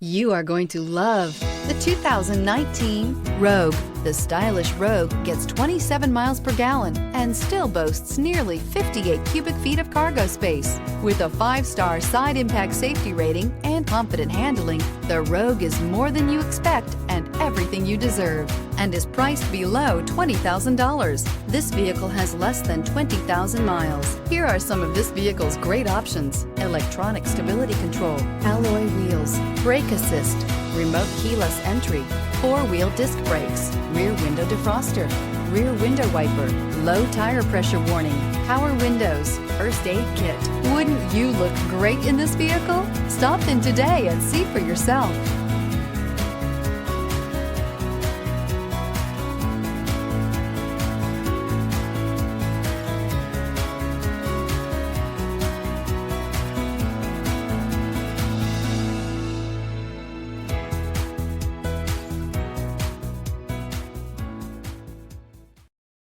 You are going to love the 2019 Rogue. The stylish Rogue gets 27 miles per gallon and still boasts nearly 58 cubic feet of cargo space. With a 5-star side impact safety rating and confident handling, the Rogue is more than you expect and everything you deserve, and is priced below $20,000. This vehicle has less than 20,000 miles. Here are some of this vehicle's great options: electronic stability control, alloy wheels, brake assist, remote keyless entry, 4-wheel disc brakes, rear window defroster, rear window wiper, low tire pressure warning, power windows, first aid kit. Wouldn't you look great in this vehicle? Stop in today and see for yourself.